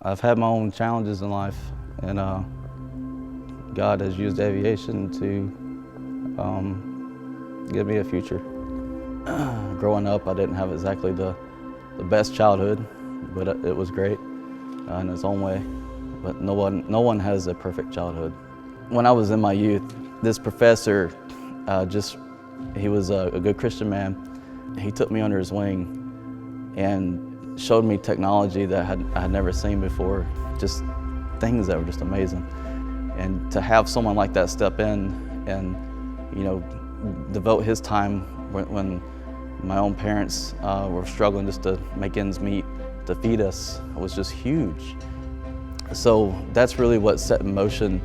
I've had my own challenges in life, and God has used aviation to give me a future. Growing up, I didn't have exactly the best childhood, but it was great in its own way. But no one has a perfect childhood. When I was in my youth, this professor, he was a good Christian man. He took me under his wing and showed me technology that I had never seen before, just things that were just amazing. And to have someone like that step in and, devote his time when my own parents were struggling just to make ends meet, to feed us, was just huge. So that's really what set in motion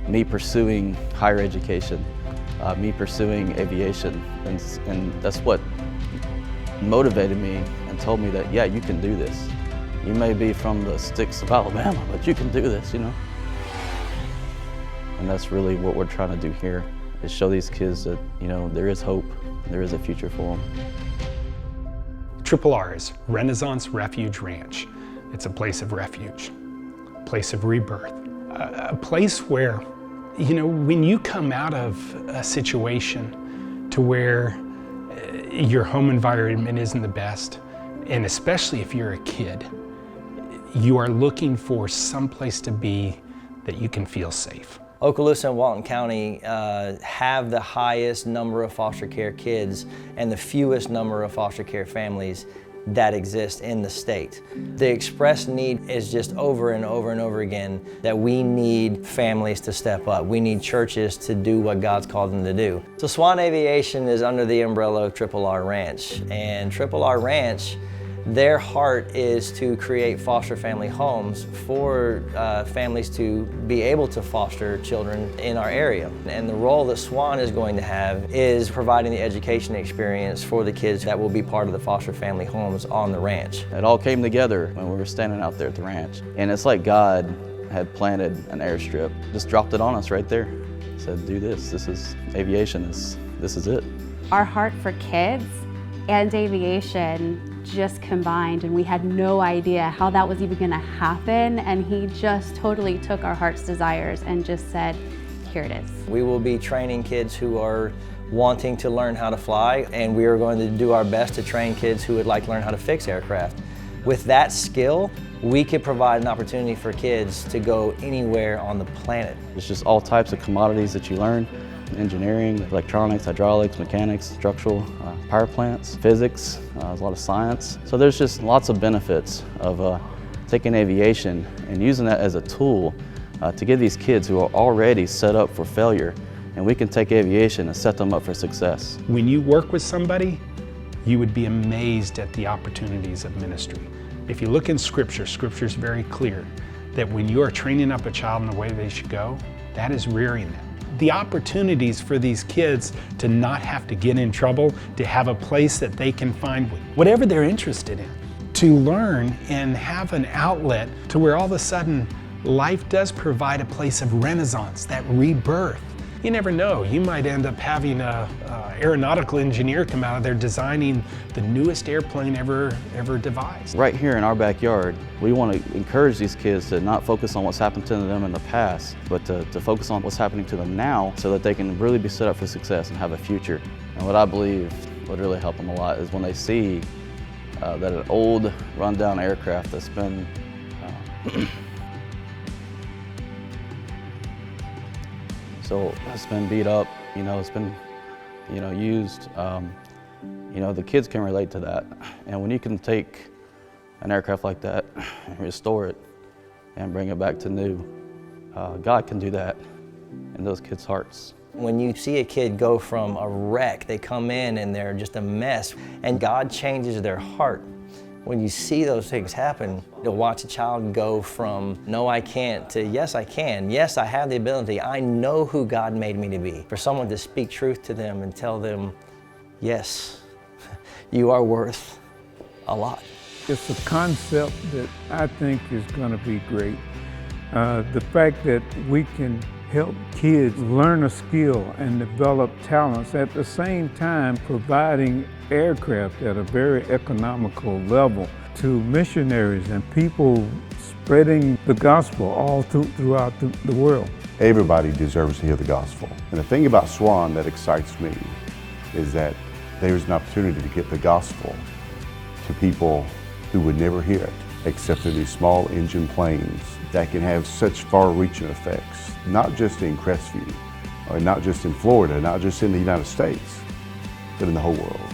me pursuing higher education, me pursuing aviation, and that's what motivated me and told me that, yeah, you can do this. You may be from the sticks of Alabama, but you can do this, And that's really what we're trying to do here, is show these kids that, there is hope, there is a future for them. RR's Renaissance Refuge Ranch. It's a place of refuge, a place of rebirth, a place where, when you come out of a situation to where your home environment isn't the best, and especially if you're a kid, you are looking for some place to be that you can feel safe. Okaloosa and Walton County have the highest number of foster care kids and the fewest number of foster care families that exist in the state. The expressed need is just over and over and over again that we need families to step up. We need churches to do what God's called them to do. So Swan Aviation is under the umbrella of RRR Ranch, and RRR Ranch, their heart is to create foster family homes for families to be able to foster children in our area. And the role that Swan is going to have is providing the education experience for the kids that will be part of the foster family homes on the ranch. It all came together when we were standing out there at the ranch. And it's like God had planted an airstrip, just dropped it on us right there. Said, do this, this is aviation, this is it. Our heart for kids and aviation just combined, and we had no idea how that was even gonna happen, and he just totally took our heart's desires and just said, here it is. We will be training kids who are wanting to learn how to fly, and we are going to do our best to train kids who would like to learn how to fix aircraft. With that skill, we could provide an opportunity for kids to go anywhere on the planet. It's just all types of commodities that you learn: engineering, electronics, hydraulics, mechanics, structural, power plants, physics, there's a lot of science. So there's just lots of benefits of taking aviation and using that as a tool to give these kids who are already set up for failure, and we can take aviation and set them up for success. When you work with somebody, you would be amazed at the opportunities of ministry. If you look in Scripture, Scripture is very clear that when you are training up a child in the way they should go, that is rearing them. The opportunities for these kids to not have to get in trouble, to have a place that they can find whatever they're interested in, to learn and have an outlet to where all of a sudden life does provide a place of renaissance, that rebirth. You never know, you might end up having an aeronautical engineer come out of there designing the newest airplane ever devised. Right here in our backyard, we want to encourage these kids to not focus on what's happened to them in the past, but to focus on what's happening to them now so that they can really be set up for success and have a future. And what I believe would really help them a lot is when they see that an old rundown aircraft that's been so it's been beat up, it's been, used. The kids can relate to that. And when you can take an aircraft like that and restore it and bring it back to new, God can do that in those kids' hearts. When you see a kid go from a wreck, they come in and they're just a mess, and God changes their heart. When you see those things happen, to watch a child go from, no, I can't, to yes, I can. Yes, I have the ability. I know who God made me to be. For someone to speak truth to them and tell them, yes, you are worth a lot. It's a concept that I think is going to be great. The fact that we can help kids learn a skill and develop talents, at the same time providing aircraft at a very economical level to missionaries and people spreading the gospel all throughout the world. Everybody deserves to hear the gospel. And the thing about Swan that excites me is that there's an opportunity to get the gospel to people who would never hear it, except through these small engine planes that can have such far-reaching effects, not just in Crestview, or not just in Florida, not just in the United States, but in the whole world.